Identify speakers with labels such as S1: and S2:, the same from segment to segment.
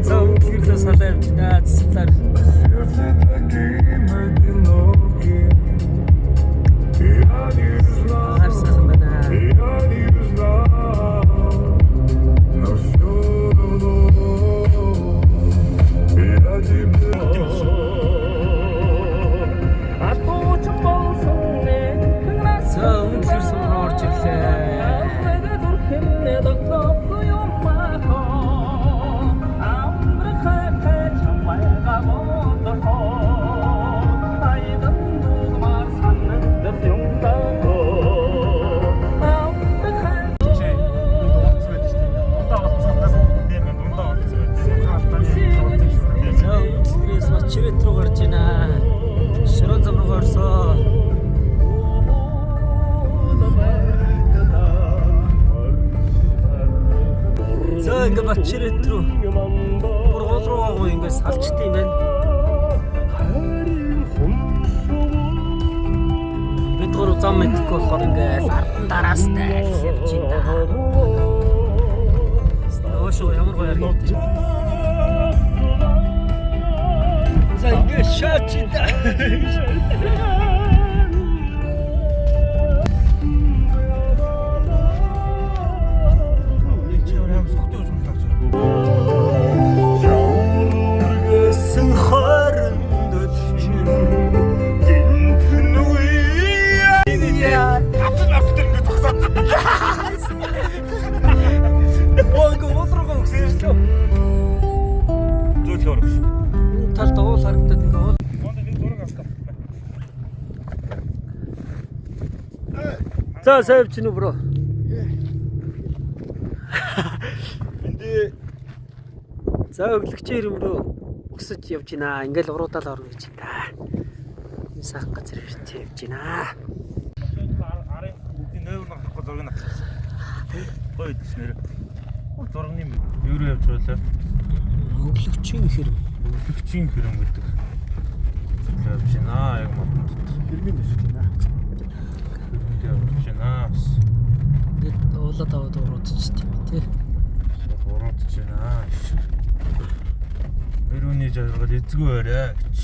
S1: Цаам гэрлээ салаа явж байна. Цэцлэр. Харсан байна. Цаам гэрсэн орж ирлээ. Чирэт рүү гарч байна. Шорон зам руу орсон. За ингээ бачирэт рүү. Бургуул руу ингээ салчт юм байна. Бид гурав зам мэдхгүй болохоор ингээ ардан дараас тайлж байна. Нөөшөө ямар гоё яригдчих. Ингээ шаачида. За сайвч нү бро.
S2: Энд
S1: За өглөгчээр юм рүү өсөж явж байна. Ингээл уруудаал орно гэж байна. Сайхан газар ирж явж байна.
S2: арын бүгдийн нойр нахахгүй зургийг авчихсан. Гоё дэс нэр. Зургийн юу руу явж байлаа?
S1: Өглөгчийн хэрэв.
S2: Өглөгчийн хэрэв гэдэг. Явж байна. Яг мод. Хэрмийн дэс байна. Явж байна.
S1: Гэт уулаад аваад уруудчих тийм тий.
S2: Уруудж байна. Мөрөний жаргал эзгүй өрөө гэж.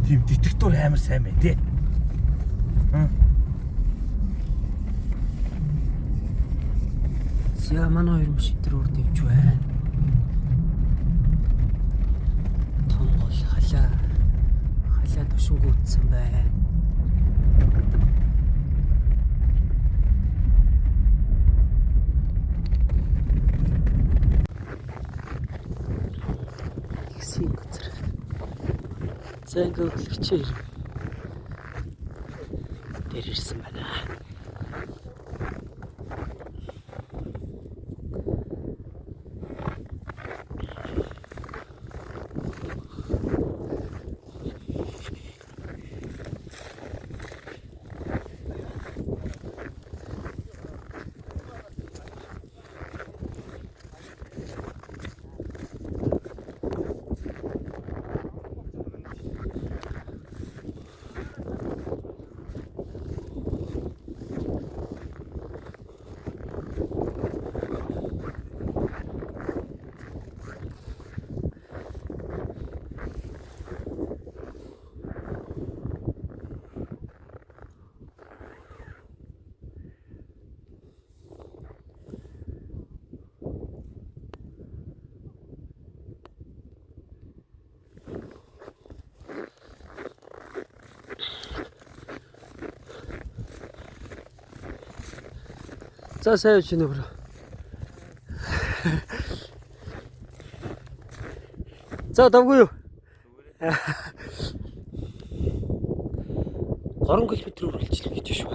S2: Тийм детектор амар сайн байна тий.
S1: За манай хоёр машин дээр урд явж байна. Тонгол халаа тушингуудсан байна. Ихсийн газар. За ингээ өглөгчээр дээр ирсэн байна. За сайвч нү бро. За давгүй юу? 3 км үргэлжлэх гэж шүү.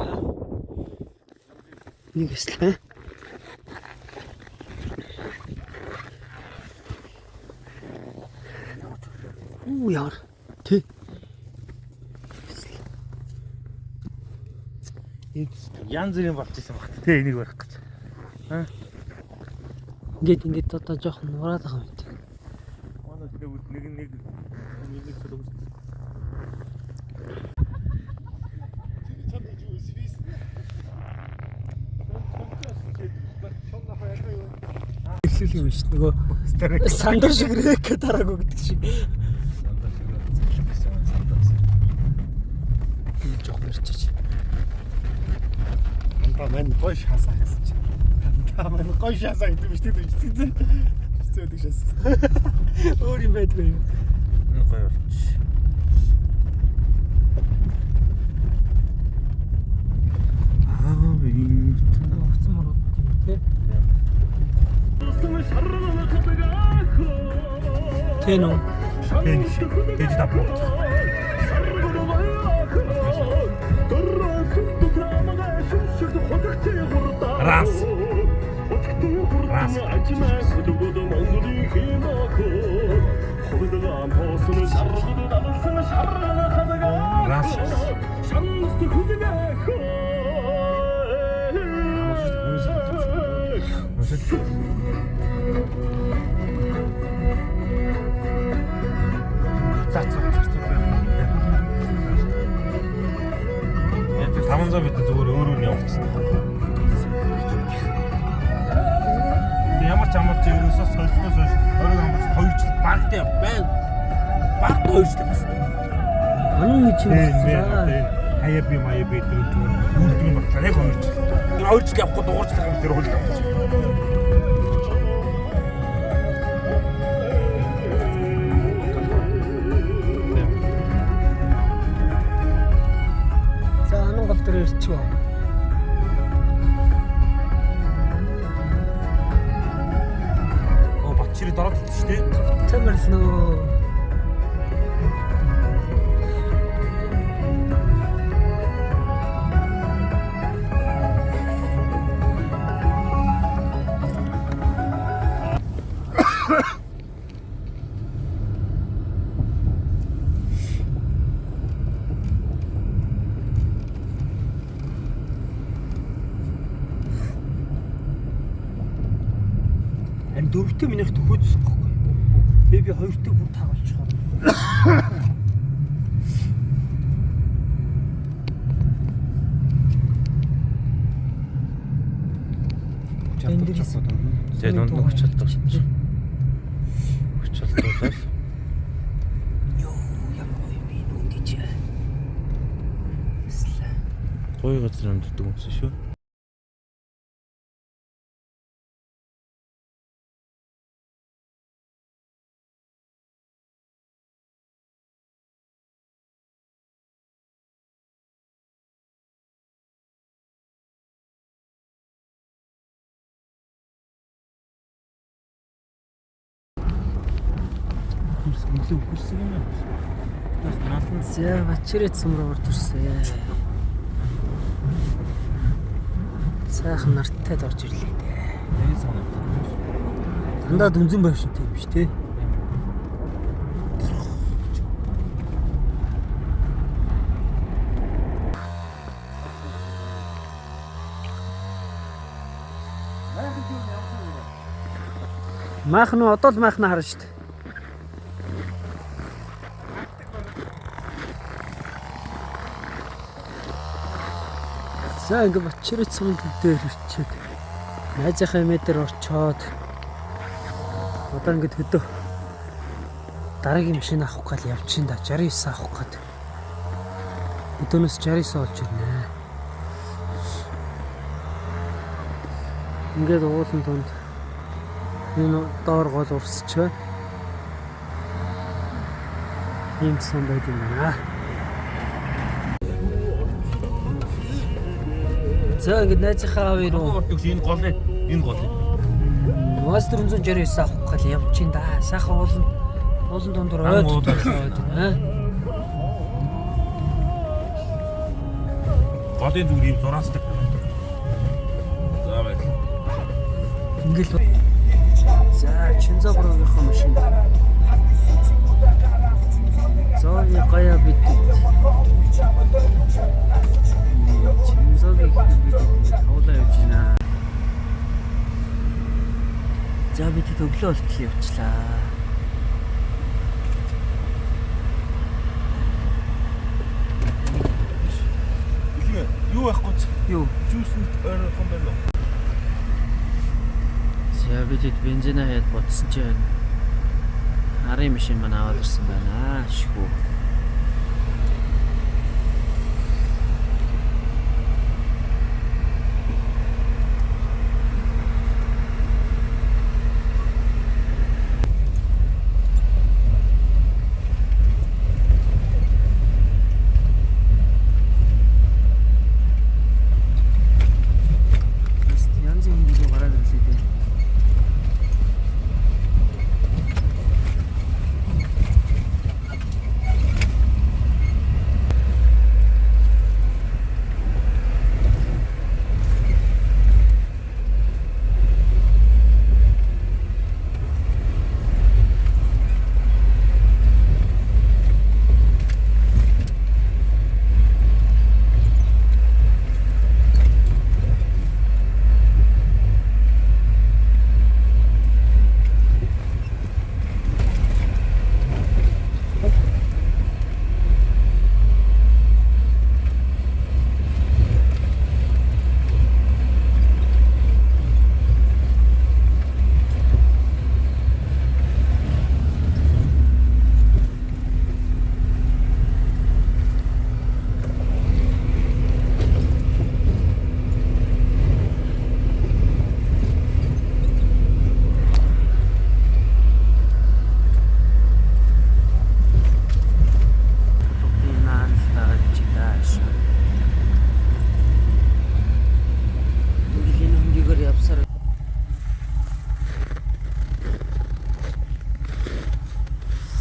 S1: Нэг эслээ. Яар. Тэ.
S2: Янз бүрийн болчихсон багт те энийг барих гэж.
S1: Ингээд одоо жоохон нураад байгаа юм тий.
S2: Манай нэг
S1: хэлүүлэх юм шүү. Нөгөө сандар шиг рек дараагүй гэдэг шиг.
S2: Сандар шиг гэсэн сандаас.
S1: Энэ жоох мэрчиж.
S3: Антаа мань гош хасаа гэсэн чинь. Антаа мань гош хасаа гэдэг биш тийм үү? Хэцүүдэг шээс. Өөр юм байдгүй юу?
S2: Энэ гоё болчих.
S1: Огцон морууд тийм тий. Тэн үү?
S2: Дэж тапуу. Раз. Яг 500 бит зүгээр өөрөө нь явуулчихсан. Ямар ч ерөөсөө солиноос орой амарч 2 жил багтай байна. Баг 2 жил басна.
S1: Анын гэж юм.
S2: Хаяа би тэр үлдэн багтаа яг 2 жил. Тэр 2 жил явахгүй дуурч байгаа юм тэр хөл авчих.
S1: За анын гол дээр ирчихв.
S2: Батчирыг дороод хэлсэн шүү дээ.
S1: Тамир л нөгөө энэ дөрөвтэй минийх төхөөдсөн байхгүй. Би хоёртыг бүр таагалчихсан.
S2: Тэгээ дунд нь хүч чаддаг шүү. Хүч чаддаг.
S1: Йоо, ямар гоё би нүдэж.
S2: Гоё газар амьддаг юмсан шүү. Илүү хөрсөн юм байна.
S1: За бачирээ цэмэр орж ирсэн. Сайхан нартайд орж ирлээ дээ.
S2: Энэ санагдав.
S1: Дандаа дүнзэн байшин тийм биш тий. Маахны одоо л маахна харна шүү дээ. За ингээ бачирээ цэмэр дээр ирчээд найзынхаа метр орчоод одоо ингээд хөдөө дараагийн машин авах гал явчихин да 69 авах гээд өдөөнөөс 69 олж ирнэ. Ингээд уулын тунд энэ доор гол урсчээ. Ийм сан байд юм байна. За ингээд найзынхаа авъя руу
S2: энэ гол.
S1: Master 469 авах гал явчихин да. Сайхан уулын дундор ойд байна.
S2: Голын зүгээр юм зураасдаг. За байл.
S1: Ингээл за Чинзабургийнхаа машин. Зооны гая бид. Чинзабыг бид хавлаа явж байна. За бид өглөө болтол явчлаа.
S2: Юу байхгүй ч.
S1: Юу?
S2: Жүүсэнд ойрхон байна уу?
S1: За бид хэд бензин хаяад бодсон чинь арын машин маань аваад ирсэн байна. Шгүү. Янзын хүмүүс гараад ирлээ дээ.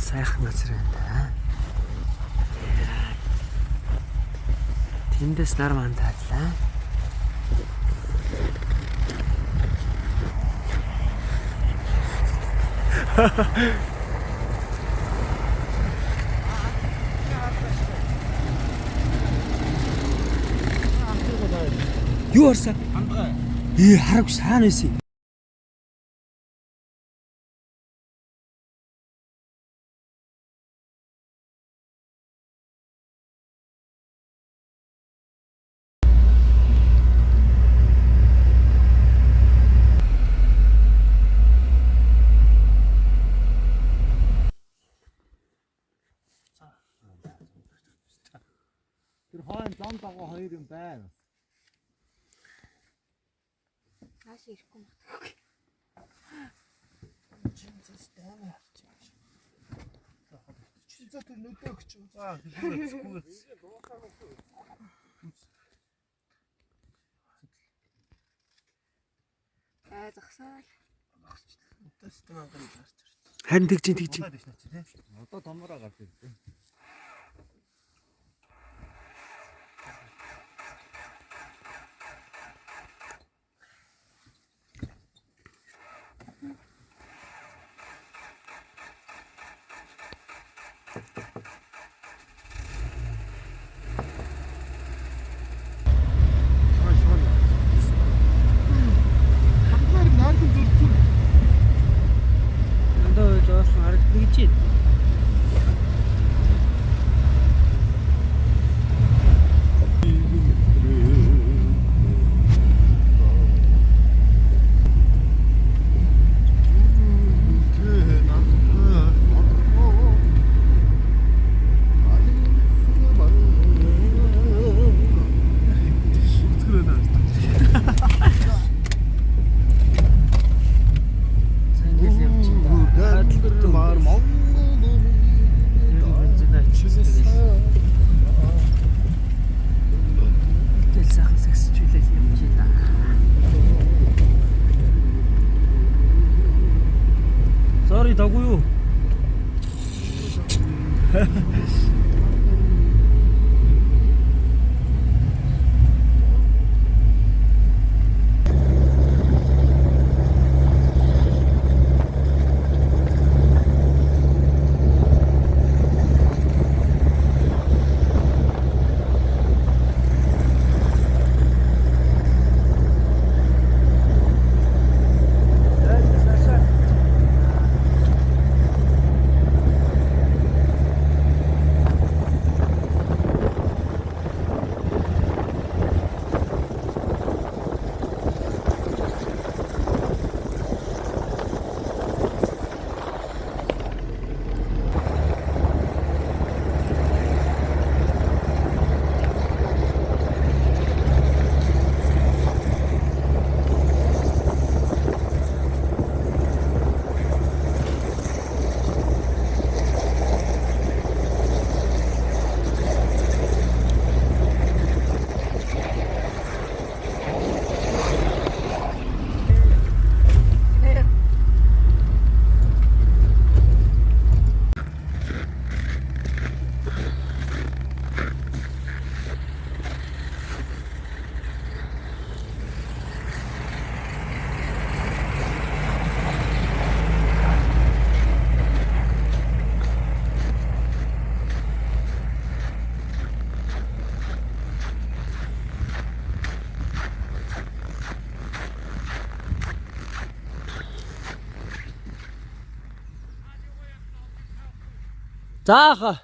S1: Сайхан газар байна да. Тэндээс нар маань таалаа. Юу харсан?
S3: Хангай.
S1: Хараггүй сайн байсан.
S3: Тэр хойно зам дагуу хоёр юм байна.
S4: Нааш ирэхгүй магадгүй.
S3: Чинцэс таа. Чинцээ тэр нүдөө гэж. За хэрэггүй.
S4: Загсаал.
S3: Тэс тань гарч ирж.
S1: Харин тэгж.
S3: Одоо томороо гарч ирсэн.
S1: Надад ойлсон харагддаг гэж байна. Зааха.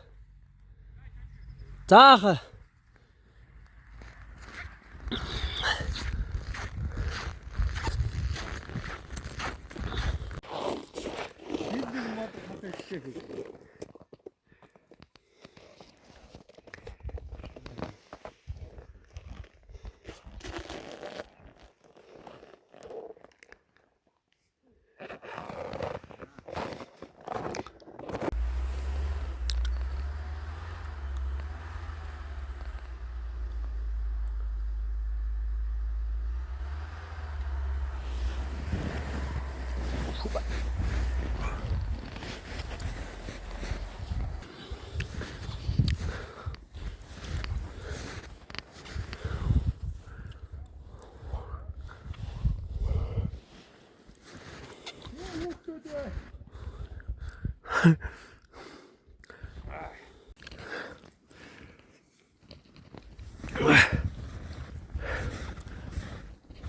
S1: Зааха.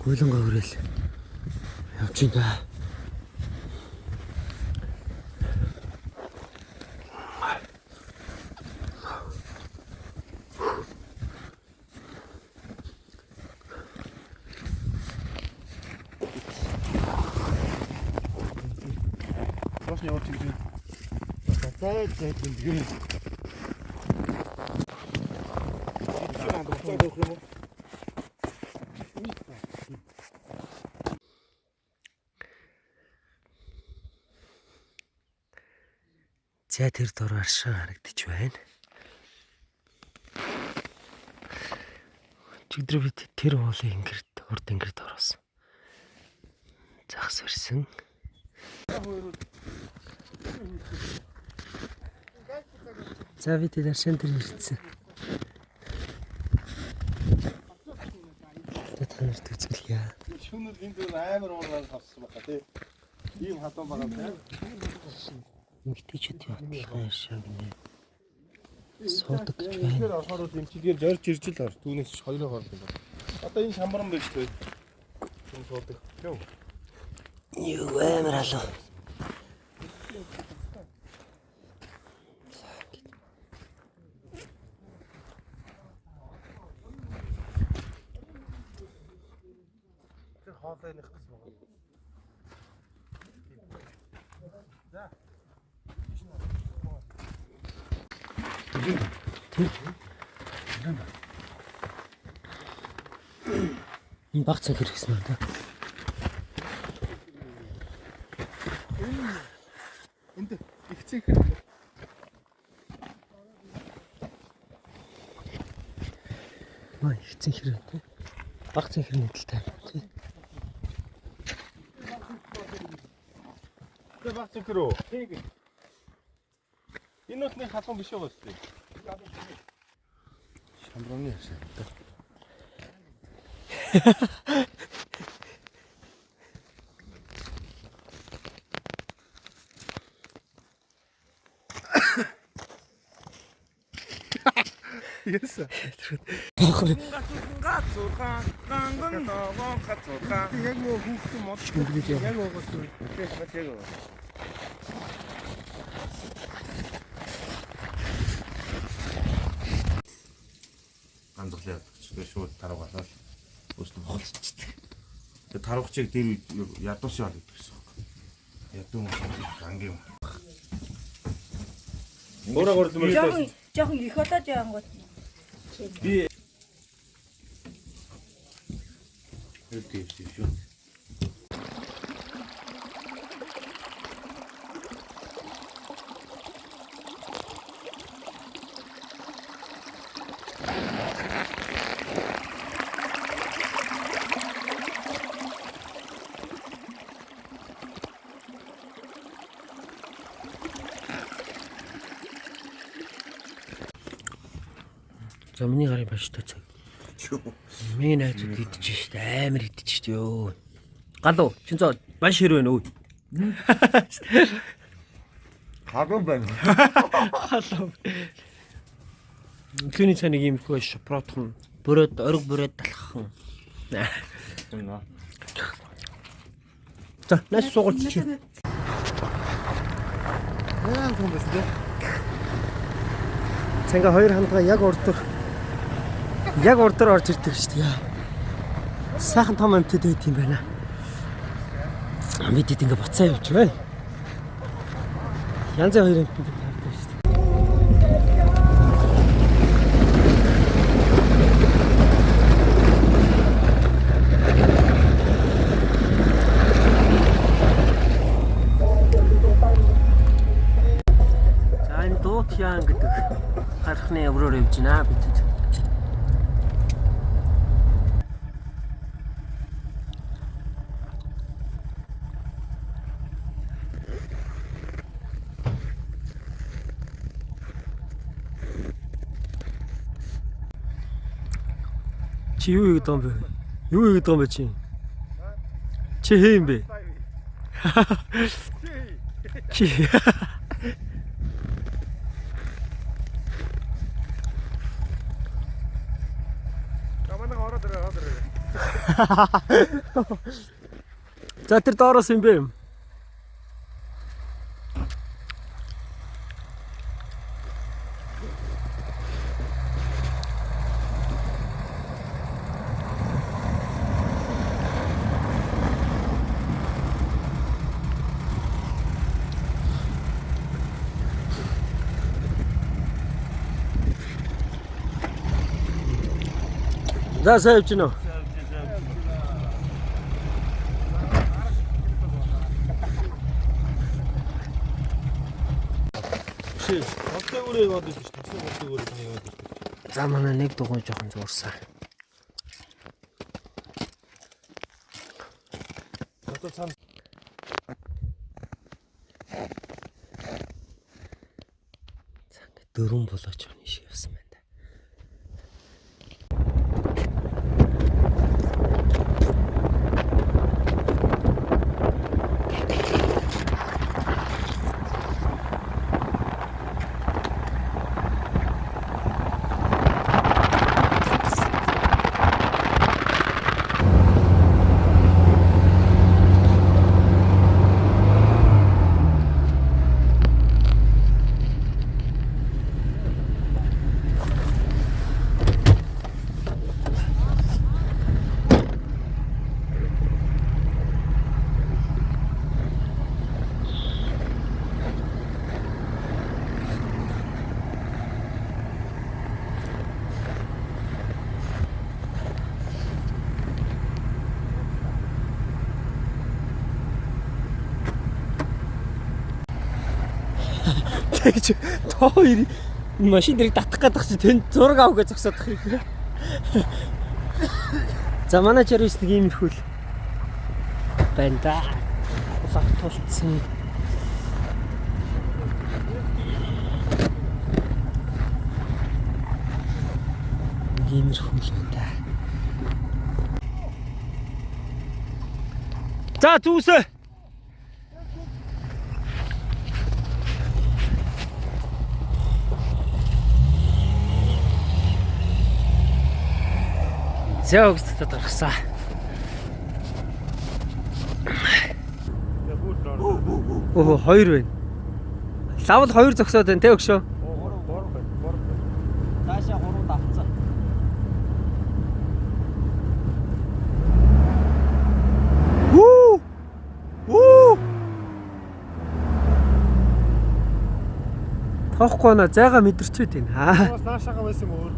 S1: Гүйлэнгээ хүрэл явж ин да.
S3: Просто явж ирсэн. Тацаа зэвгэн.
S1: За тэр дор аршаа харагдчих байна. Чигдрэ бид тэр уулын ингэрт урд ингэрт орсон. Захс ирсэн. За бид тэр аршаан дээр ирсэн. Тэтгэрт үзүүлье.
S3: Шүнэл энд амар уурал авсан байна тий. Ийм хатан байгаа тий.
S1: Мэгтэйчүүд явах аршаа гинэ. Суудаг гэж байна.
S3: Тэгэхээр орохоор дэмчилгээр зорж ирж л ор. Түүнээс хоёроо орох юм байна. Одоо энэ шамбаран байж тээ. Энэ суудаг. Юу?
S1: Юу амар алуу.
S3: Тэр хоолойных гэсэн байгаа. За.
S1: Энэ баг цаг хэрэгсэн үү та?
S3: Энд ихцэн хэрэг.
S1: Маа ихцэн хэрэг тий. Баг цаг хэрэг мэдлээ тий.
S3: Тэр баг цэнхэр үү? Тэг. Энэ утны халуун биш байгаа шүү дээ. Шамбраны яшаа. Yes. Яг нөө хүүхдэн мод
S1: Шүмглэж яа.
S3: яг уугаад яг.
S5: Ганцлаа шууд таруугаалаа. Өөрснөө хоолцчихдаг. Тэгээ таруугчийг дээр ядуус яа гэдэг гэсэн. Ядуу ангийн.
S3: Өөрөөр хэлбэл
S4: Жохон их болоод яангууд.
S5: Би хэлдэг шүү.
S1: За миний гарын баш та цаг. Миний найзууд идэж штэ амар идэж штэ ёо. Галуу чинцоо маш хэр байна өө.
S5: Хаган байна.
S1: Галуу. Клиник цаныг юм хөө шопротхон бүрээд ориг бүрээд талххан. За нас суугалч чи.
S3: яа юм бэ?
S1: За ингээ хоёр хандгаа яг урдуур орж ирдэг шүү дээ. Сайхан том амтд байт юм байна. Мэдээд ингээ буцаа явж байна. Янзын хоёр амтд хардаг шүү дээ. За энэ Дуутяан гэдэг гарахны өврөөр явж байна бидэд. Чи юу хийгээд байгаа юм бэ? Юу хийгээд байгаа юм бэ чи? Чи хээ юм бэ? Чи.
S3: Каманаа ороод ирээ.
S1: За тэр доороос юм бэ? За сайн явж гинөө.
S2: Шээ. Одтой өрөө яваад ирсэн шүү дээ. Одтой өрөө яваад ирсэн.
S1: За манай нэг дугуй жоохон зуурсан.
S2: Одоо цаана
S1: дөрөв болооч оны шиг явсан байна да. Тэгж тоо хоёр машин дэрэг татах гэдэг чи тэнд зураг авах гэж зогсоодох хэрэг. За манай чарвис нэг иймэрхүү л байна да. Улаах тулцсан. Иймэрхүү л байна да. За зүусээ. За өгсөд гаргасан. Оо хоёр байна. Лавл хоёр зогсоод байна те өгшөө. Таашаа 3 давцсан. Вуу! Вуу! Тоохгүй наа зайгаа мэдэрчээд байна. Аа.
S3: Бас наашаага байсан юм уу?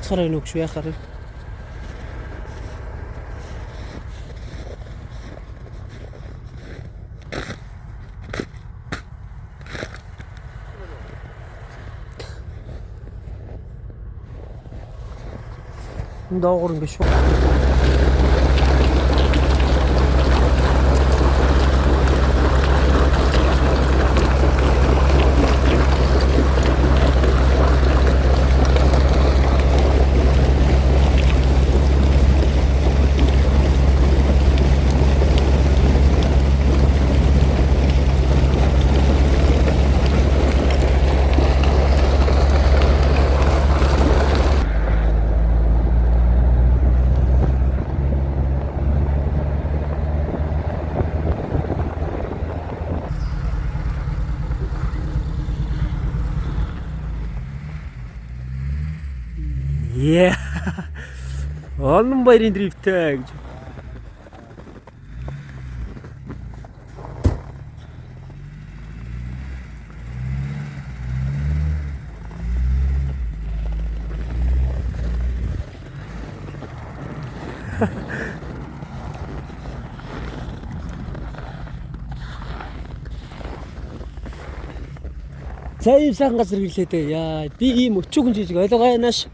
S1: буцахаар байна уу гэж яхаар. Доогуур ингэ шүү. Yeah. Олон баярын дрифтэй гэж. За ийм сайхан газар ирлээ дээ. Яа, би ийм өчүүхэн жижиг ойлгоо яанаш.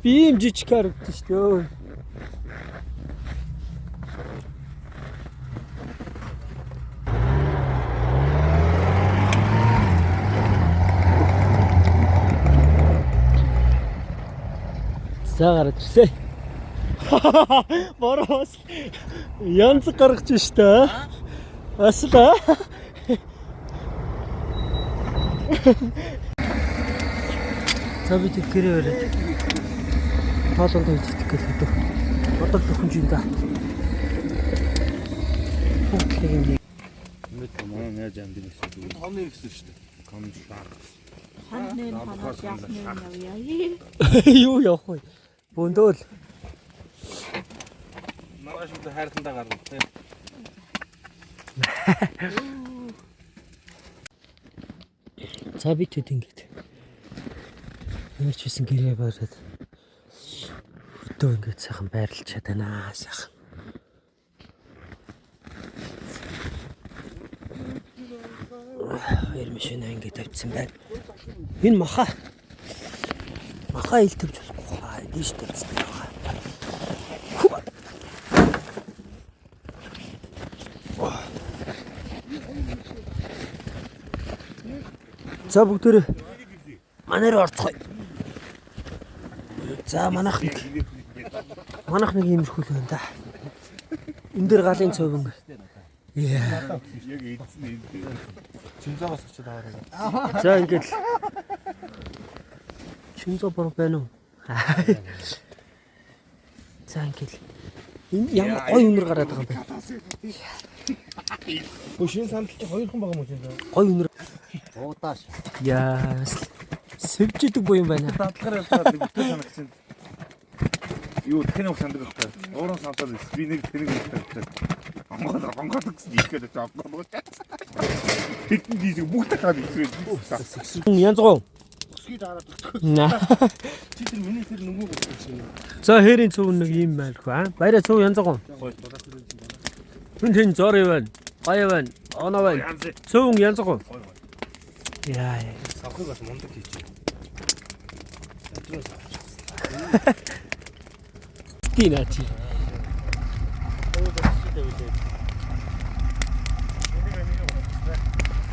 S1: Би ийм жижиг харагдсан шүү дээ. За гараад ирсэй. Бороос янз гаргаж штэ. Асла. За би тэгэрээ өрөөд. Тоолонд хийдэг гэлээ. Одоо төхөнж юм да. Окей.
S5: Мэт маа яаж ам димээс үү? Хоног гэсэн шүү дээ. Комдлаа.
S4: Ханны ханаас ясны явъя.
S1: Юу явах вэ? Бөндөөл.
S5: Маргааш л хайртандаа гарна тий.
S1: За би тэт ингэж. Ямар ч байсан гэрээ бараад. Өдөө ингэж сайхан байрлаж чадана сайхан. Хоёр машин ингэж тавьчихсан байна. Энэ маха. Маха ил тавьж болохгүй хаа. Диш тавьсан байгаа. За бүгдээ манайр орцгоё. За манайх нэг иймэрхүү л байна да. Энд дээр галын цовин. Яа.
S5: Яг эдсэн чимзаагаас очиж аваарай.
S1: За ингээд чимзаа бор байна уу? За ингээд энэ ямар гоё өнөр гараад байгаа юм бэ?
S5: Бушин сандалч хоёрхан байгаа юм уу?
S1: Гоё өнөр.
S3: Уудааш.
S1: Яа. Сэвжидэг буй юм байна.
S5: Дадлахаар яваад нэг бүхэн санагчин. Юу тэнэг сандаг байхгүй. Ууран сантал би нэг тэнэг өгдөг. Хонгоод гэсэн ихээр жаахгүй. Тэдний дийг бүгд тахаад ирсэн.
S1: Янз гоо.
S3: Өсгий дараад өгдөг.
S1: Наа.
S3: Чи тэр миний тэр нөгөө гэсэн юм.
S1: За хэрийн цөв нэг юм байлгүй аа. Баяраа цөв янз гоо. Хүн зор яваа. Гай яваа. Оноо байна. Цөв янз гоо. Яа.
S5: Савхыг бас мундаг хийж.
S1: Тинати.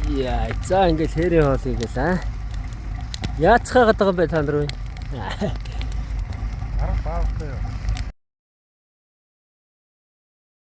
S1: Яа, за ингээд хэрийн хоол игээл аа. Яацхаагаад байгаа юм бэ та нар вэ?
S5: Арга баавтай.